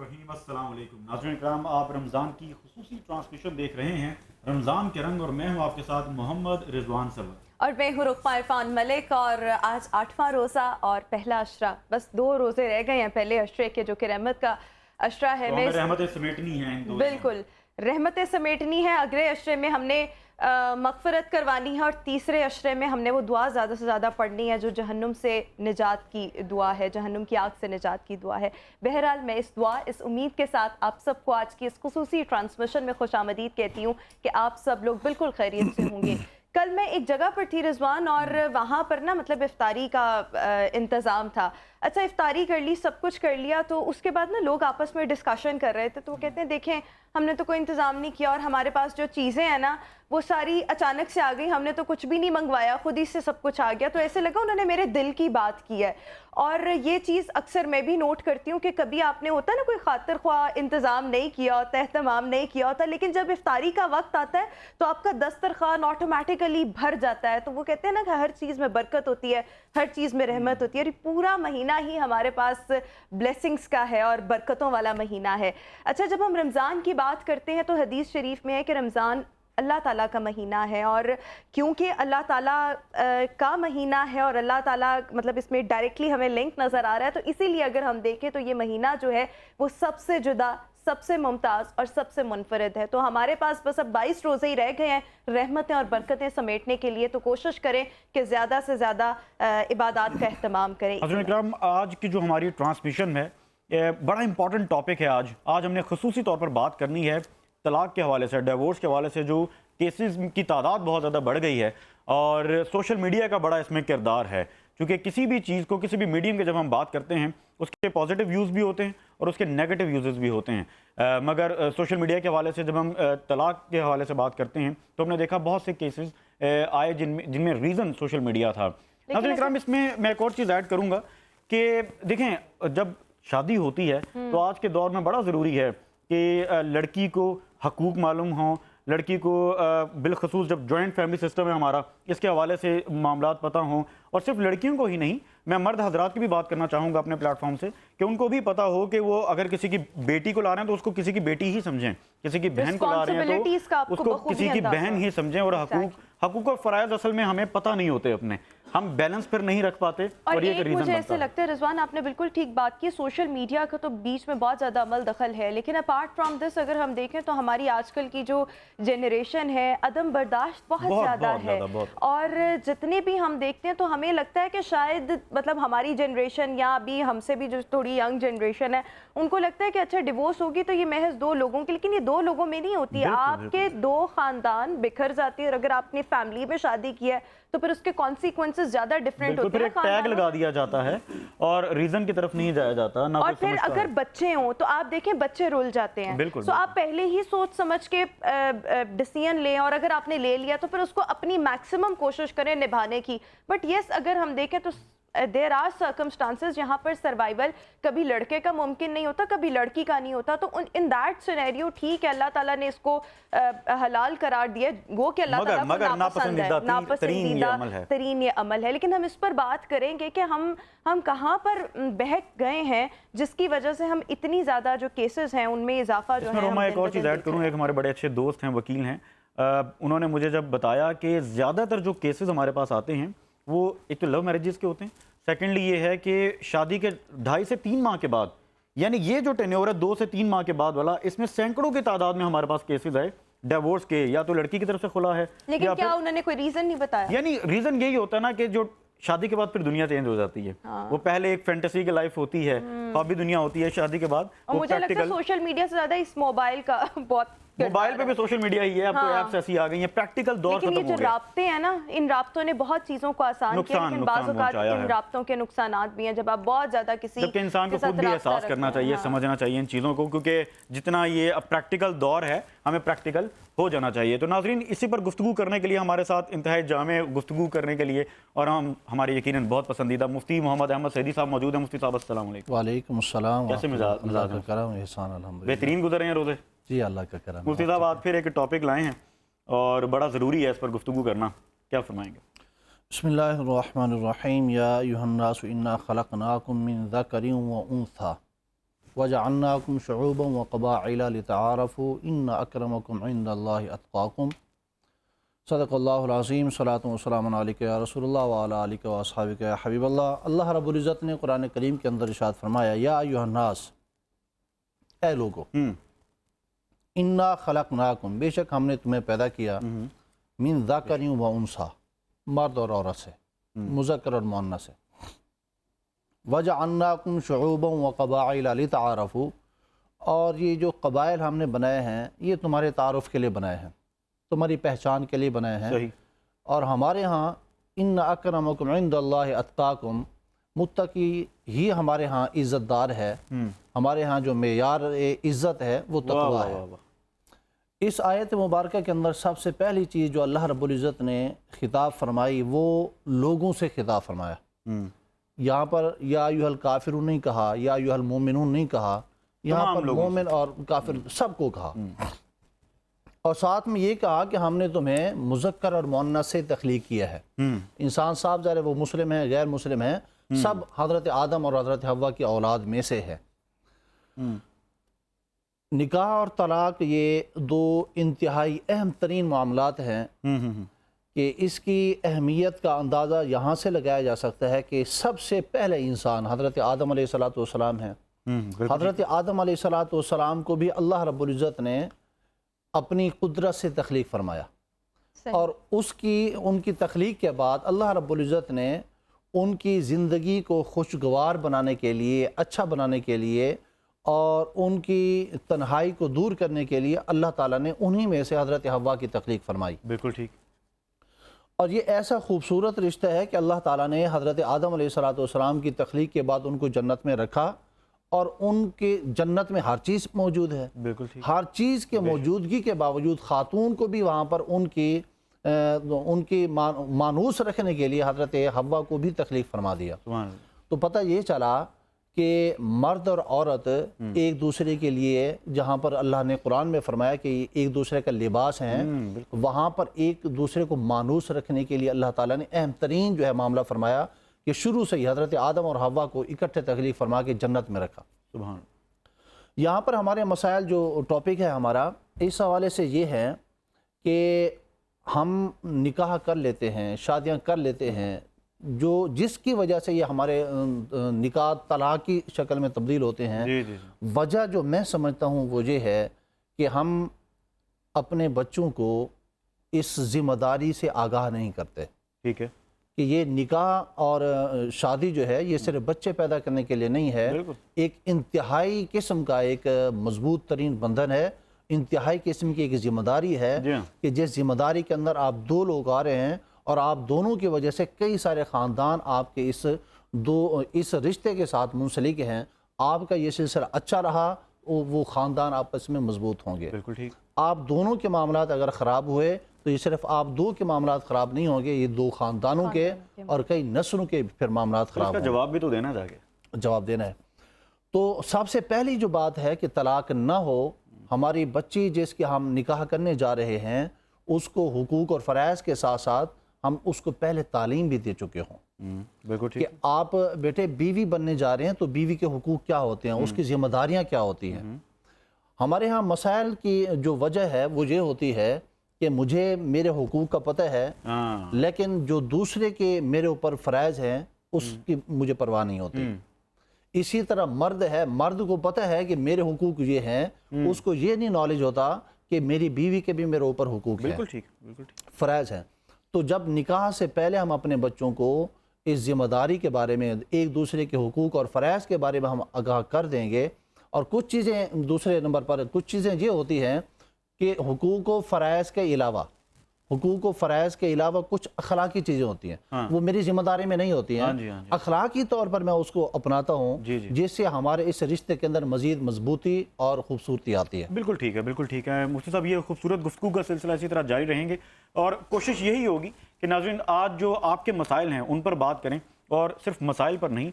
रहीम अस्सलाम वालेकुम नाज़रीन इकराम, आप रमज़ान की खुसूसी ट्रांसमिशन देख रहे हैं रमज़ान के रंग, और मैं हूं आपके साथ मोहम्मद रिजवान सबर और मैं हूँ रुक़मा इरफान मलिक। और आज 8वां रोज़ा और पहला अशरा, बस 2 रोज़े रह गए हैं पहले अशरे के, जो कि रहमत का अशरा है। तो हमें रहमतें समेटनी हैं इन दो बिल्कुल रहमतें समेटनी है। अगले अशरे में हमने मग़फ़िरत करवानी है, और तीसरे अशरे में हमने वो दुआ ज़्यादा से ज़्यादा पढ़नी है जो जहन्नुम से निजात की दुआ है, जहन्नुम की आग से निजात की दुआ है। बहरहाल मैं इस दुआ, इस उम्मीद के साथ आप सबको आज की इस खुसूसी ट्रांसमिशन में खुशामदीद कहती हूँ कि आप सब लोग बिल्कुल खैरियत से होंगे। कल मैं एक जगह पर थी रिजवान, और वहाँ पर ना मतलब इफ्तारी का इंतज़ाम था। अच्छा, इफ्तारी कर ली, सब कुछ कर लिया, तो उसके बाद ना लोग आपस में डिस्कशन कर रहे थे। तो वो कहते हैं देखें, हमने तो कोई इंतज़ाम नहीं किया, और हमारे पास जो चीज़ें हैं ना वो सारी अचानक से आ गई, हमने तो कुछ भी नहीं मंगवाया, खुद ही से सब कुछ आ गया। तो ऐसे लगा उन्होंने मेरे दिल की बात की है। और ये चीज़ अक्सर मैं भी नोट करती हूँ कि कभी आपने होता है ना कोई खातिर ख्वाह इंतज़ाम नहीं किया होता, एहतमाम नहीं किया होता, लेकिन जब इफ्तारी का वक्त आता है तो आपका दस्तरखान ऑटोमेटिकली भर जाता है। तो वो कहते हैं ना कि हर चीज़ में बरकत होती है, हर चीज़ में रहमत होती है, और पूरा महीना ही हमारे पास ब्लेसिंग्स का है और बरकतों वाला महीना है। अच्छा, जब हम रमज़ान की बात करते हैं तो हदीस शरीफ में है कि रमज़ान अल्लाह ताला का महीना है, और क्योंकि अल्लाह ताला का महीना है और अल्लाह ताला मतलब इसमें डायरेक्टली हमें लिंक नज़र आ रहा है, तो इसीलिए अगर हम देखें तो ये महीना जो है वो सबसे जुदा, सबसे मुमताज़ और सबसे मुनफरिद है। तो हमारे पास बस अब 22 रोज़े ही रह गए हैं रहमतें और बरकतें समेटने के लिए। तो कोशिश करें कि ज़्यादा से ज़्यादा इबादत का अहतमाम करें। हज़रात इकराम, आज की जो हमारी ट्रांसमिशन है बड़ा इंपॉर्टेंट टॉपिक है। आज हमने खुसूसी तौर पर बात करनी है तलाक के हवाले से, डिवोर्स के हवाले से जो केसेस की तादाद बहुत ज़्यादा बढ़ गई है, और सोशल मीडिया का बड़ा इसमें किरदार है। क्योंकि किसी भी चीज़ को, किसी भी मीडियम के जब हम बात करते हैं उसके पॉजिटिव व्यूज़ भी होते हैं और उसके नेगेटिव यूजेस भी होते हैं। मगर सोशल मीडिया के हवाले से जब हम तलाक के हवाले से बात करते हैं तो हमने देखा बहुत से केसेस आए जिनमें रीज़न सोशल मीडिया था। नाज़रीन इकराम, इसमें मैं एक और चीज़ ऐड करूँगा कि देखें, जब शादी होती है तो आज के दौर में बड़ा ज़रूरी है कि लड़की को हकूक़ मालूम हों, लड़की को बिलखसूस जब जॉइंट फैमिली सिस्टम है हमारा, इसके हवाले से मामलात पता हों। और सिर्फ लड़कियों को ही नहीं, मैं मर्द हजरात की भी बात करना चाहूँगा अपने प्लेटफॉर्म से, कि उनको भी पता हो कि वो अगर किसी की बेटी को ला रहे हैं तो उसको किसी की बेटी ही समझें, किसी की बहन को ला रहे हैं तो उसको किसी की बहन ही समझें। और हकूक़ और फ़राइज़ असल में हमें पता नहीं होते, अपने हम बैलेंस पर नहीं रख पाते, और ये रीज़न मुझे ऐसे लगता है रिजवान, आपने बिल्कुल ठीक बात की। सोशल मीडिया का तो बीच में बहुत ज़्यादा अमल दखल है, लेकिन अपार्ट फ्रॉम दिस अगर हम देखें तो हमारी आजकल की जो जनरेशन है अदम बर्दाश्त बहुत ज़्यादा है। और जितने भी हम देखते हैं तो हमें लगता है कि शायद मतलब हमारी जनरेशन या अभी हमसे भी जो थोड़ी यंग जनरेशन है उनको लगता है कि अच्छा डिवोर्स होगी तो ये महज 2 लोगों की, लेकिन ये 2 लोगों में नहीं होती। आपके 2 ख़ानदान बिखर जाती है, और अगर आपने फैमिली में शादी की है तो फिर उसके कॉन्सिक्वेंसेस ज्यादा डिफरेंट होते हैं। फिर टैग लगा दिया जाता है और रीजन की तरफ नहीं जाया जाता ना। और फिर अगर बच्चे हों तो आप देखें बच्चे रुल जाते हैं। तो आप पहले ही सोच समझ के डिसीजन लें, और अगर आपने ले लिया तो फिर उसको अपनी मैक्सिमम कोशिश करें निभाने की। बट यस, अगर हम देखें तो देयर आर सर्कमस्टांसेस जहाँ पर सर्वाइवल कभी लड़के का मुमकिन नहीं होता, कभी लड़की का नहीं होता। तो इन दैट सिनेरियो ठीक है, अल्लाह ताला ने इसको हलाल करार दिया, गो कि अल्लाह ताला को नापसंद है, नापसंदीदा तरीन ये अमल है। लेकिन हम इस पर बात करेंगे कि हम कहाँ पर बहक गए हैं जिसकी वजह से हम इतनी ज़्यादा जो केसेस हैं उनमें इजाफा जो है। मैं एक और चीज़ ऐड करूँ, एक हमारे बड़े अच्छे दोस्त हैं, वकील हैं, उन्होंने मुझे जब बताया कि ज़्यादातर जो केसेस हमारे पास आते हैं वो एक तो लव मैरिजेस के होते हैं, सेकेंडली ये है कि शादी के 2.5 से 3 माह के बाद, यानी ये जो टेन्योर है 2 से 3 माह के बाद वाला, इसमें सैकड़ों की तादाद में हमारे पास केसेस आए डिवोर्स के, या तो लड़की की तरफ से खुला है। लेकिन क्या उन्होंने कोई रीजन नहीं बताया? यानी रीजन यही होता है ना कि जो शादी के बाद फिर दुनिया चेंज हो जाती है। वो पहले एक फैंटेसी की लाइफ होती है, ख्वाबी दुनिया होती है, शादी के बाद और मुझे लगता है सोशल मीडिया से ज्यादा इस मोबाइल का बहुत, मोबाइल पे भी सोशल मीडिया ही है, अब तो ऐप्स ऐसी आ गई हैं, प्रैक्टिकल दौर खत्म हो गया। लेकिन ये जो राब्ते हैं ना, इन राब्तों ने बहुत चीजों को आसान किया, लेकिन बाज़ औक़ात इन राब्तों के नुकसानात भी हैं। जब आप बहुत ज्यादा किसी, जबकि इंसान को खुद भी एहसास करना चाहिए, समझना चाहिए इन चीज़ों को, क्योंकि जितना ये प्रैक्टिकल दौर है हमें प्रैक्टिकल हो जाना चाहिए। तो नाज़रीन, इसी पर गुफ्तगू करने के लिए हमारे साथ इंतहाई जामे गुफ्तगू करने के लिए, और हम हमारे यकीनन बहुत पसंदीदा मुफ्ती मोहम्मद अहमद सैदी साहब मौजूद हैं। मुफ्ती साहब अस्सलाम वालेकुम। वालेकुम अस्सलाम। कैसे मिजाज हैं? बेहतरीन गुजर रहे हैं रोज़े? जी, अल्लाह का करम। मुफ्ती साहब, आज फिर एक टॉपिक लाए हैं और बड़ा ज़रूरी है इस पर गुफ्तगू करना, क्या फरमाएंगे? बिस्मिल्लाहिर्रहमानिर्रहीम। या अय्युहन्नासु इन्ना खलक़नाकुम मिन ज़करिन व उन्सा। وَجَعَلْنَاكُمْ شُعُوبًا وَقَبَائِلَ لِتَعَارَفُوا إِنَّ أَكْرَمَكُمْ عِنْدَ اللَّهِ أَتْقَاكُمْ صدق اللہ العظیم صلاۃ وسلام علیکہ یا رسول اللہ وعلی آلہ واصحابہ یا حبیب اللہ۔ اللہ رب العزت نے قرآن کریم کے اندر ارشاد فرمایا یا ایھا الناس، اے لوگو، انا خلقناکم، بے شک ہم نے تمہیں پیدا کیا، من ذکر و انثی، مرد اور عورت سے، مذکر اور مؤنث سے، وجعلناکم شعوبا وقبائل لتعارفوا، اور یہ جو قبائل ہم نے بنائے ہیں یہ تمہارے تعارف کے لیے بنائے ہیں، تمہاری پہچان کے لیے بنائے ہیں۔ صحیح۔ اور ہمارے ہاں ان اکرمکم عند اللہ اتقاکم، متقی ہی ہمارے ہاں عزت دار ہے، ہمارے ہاں جو معیار عزت ہے وہ تقویٰ ہے۔ اس آیت مبارکہ کے اندر سب سے پہلی چیز جو اللہ رب العزت نے خطاب فرمائی وہ لوگوں سے خطاب فرمایا۔ یہاں پر یا ایھا الکافرون نہیں کہا، یا ایھا المومنون نہیں کہا، یہاں پر مومن اور کافر سب کو کہا، اور ساتھ میں یہ کہا کہ ہم نے تمہیں مذکر اور مؤنث سے تخلیق کیا ہے۔ انسان صاحب ظاہر ہے وہ مسلم ہیں، غیر مسلم ہیں، سب حضرت آدم اور حضرت حوا کی اولاد میں سے ہے۔ نکاح اور طلاق یہ دو انتہائی اہم ترین معاملات ہیں کہ اس کی اہمیت کا اندازہ یہاں سے لگایا جا سکتا ہے کہ سب سے پہلے انسان حضرت آدم علیہ السلام ہیں۔ حضرت آدم علیہ السلام کو بھی اللہ رب العزت نے اپنی قدرت سے تخلیق فرمایا، اور ان کی تخلیق کے بعد اللہ رب العزت نے ان کی زندگی کو خوشگوار بنانے کے لیے، اچھا بنانے کے لیے، اور ان کی تنہائی کو دور کرنے کے لیے اللہ تعالیٰ نے انہی میں سے حضرت حوا کی تخلیق فرمائی۔ بالکل ٹھیک۔ اور یہ ایسا خوبصورت رشتہ ہے کہ اللہ تعالیٰ نے حضرت آدم علیہ السلام کی تخلیق کے بعد ان کو جنت میں رکھا، اور ان کے جنت میں ہر چیز موجود ہے۔ بالکل ٹھیک۔ ہر چیز کے موجودگی کے باوجود خاتون کو بھی وہاں پر ان کی مانوس رکھنے کے لیے حضرت حوا کو بھی تخلیق فرما دیا۔ تو پتہ یہ چلا کہ مرد اور عورت ایک دوسرے کے لیے، جہاں پر اللہ نے قرآن میں فرمایا کہ ایک دوسرے کا لباس ہیں، وہاں پر ایک دوسرے کو مانوس رکھنے کے لیے اللہ تعالیٰ نے اہم ترین جو ہے معاملہ فرمایا کہ شروع سے ہی حضرت آدم اور حوا کو اکٹھے تخلیق فرما کے جنت میں رکھا۔ سبحان۔ یہاں پر ہمارے مسائل جو ٹاپک ہے ہمارا اس حوالے سے یہ ہے کہ ہم نکاح کر لیتے ہیں، شادیاں کر لیتے ہیں، جس کی وجہ سے یہ ہمارے نکاح طلاق کی شکل میں تبدیل ہوتے ہیں۔ وجہ جو میں سمجھتا ہوں وہ یہ ہے کہ ہم اپنے بچوں کو اس ذمہ داری سے آگاہ نہیں کرتے۔ ٹھیک ہے کہ یہ نکاح اور شادی جو ہے یہ صرف بچے پیدا کرنے کے لیے نہیں ہے، ایک انتہائی قسم کا ایک مضبوط ترین بندھن ہے، انتہائی قسم کی ایک ذمہ داری ہے کہ جس ذمہ داری کے اندر آپ دو لوگ آ رہے ہیں، اور آپ دونوں کی وجہ سے کئی سارے خاندان آپ کے اس رشتے کے ساتھ منسلک ہیں۔ آپ کا یہ سلسلہ اچھا رہا، وہ خاندان آپس میں مضبوط ہوں گے۔ بالکل ٹھیک۔ آپ دونوں کے معاملات اگر خراب ہوئے تو یہ صرف آپ دو کے معاملات خراب نہیں ہوں گے، یہ دو خاندانوں کے اور کئی نسلوں کے پھر معاملات خراب ہوں گے۔ جواب بھی تو دینا جا کے جواب دینا ہے۔ تو سب سے پہلی جو بات ہے کہ طلاق نہ ہو، ہماری بچی جس کے ہم نکاح کرنے جا رہے ہیں اس کو حقوق اور فرائض کے ساتھ ساتھ ہم اس کو پہلے تعلیم بھی دے چکے ہوں۔ بالکل ٹھیک۔ کہ آپ بیٹے بیوی بننے جا رہے ہیں تو بیوی کے حقوق کیا ہوتے ہیں، اس کی ذمہ داریاں کیا ہوتی ہیں۔ ہمارے ہاں مسائل کی جو وجہ ہے وہ یہ ہوتی ہے کہ مجھے میرے حقوق کا پتہ ہے، لیکن جو دوسرے کے میرے اوپر فرائض ہیں اس کی مجھے پرواہ نہیں ہوتی۔ اسی طرح مرد ہے، مرد کو پتہ ہے کہ میرے حقوق یہ ہیں، اس کو یہ نہیں نالج ہوتا کہ میری بیوی کے بھی میرے اوپر حقوق ہیں، بالکل ٹھیک، بالکل ٹھیک، فرائض ہیں۔ تو جب نکاح سے پہلے ہم اپنے بچوں کو اس ذمہ داری کے بارے میں، ایک دوسرے کے حقوق اور فرائض کے بارے میں ہم آگاہ کر دیں گے، اور کچھ چیزیں دوسرے نمبر پر کچھ چیزیں یہ ہوتی ہیں کہ حقوق و فرائض کے علاوہ کچھ اخلاقی چیزیں ہوتی ہیں، وہ میری ذمہ داری میں نہیں ہوتی ہیں، اخلاقی طور پر میں اس کو اپناتا ہوں، جس سے ہمارے اس رشتے کے اندر مزید مضبوطی اور خوبصورتی آتی ہے۔ بالکل ٹھیک ہے، بالکل ٹھیک ہے مفتی صاحب، یہ خوبصورت گفتگو کا سلسلہ اسی طرح جاری رہیں گے، اور کوشش یہی ہوگی کہ ناظرین آج جو آپ کے مسائل ہیں ان پر بات کریں، اور صرف مسائل پر نہیں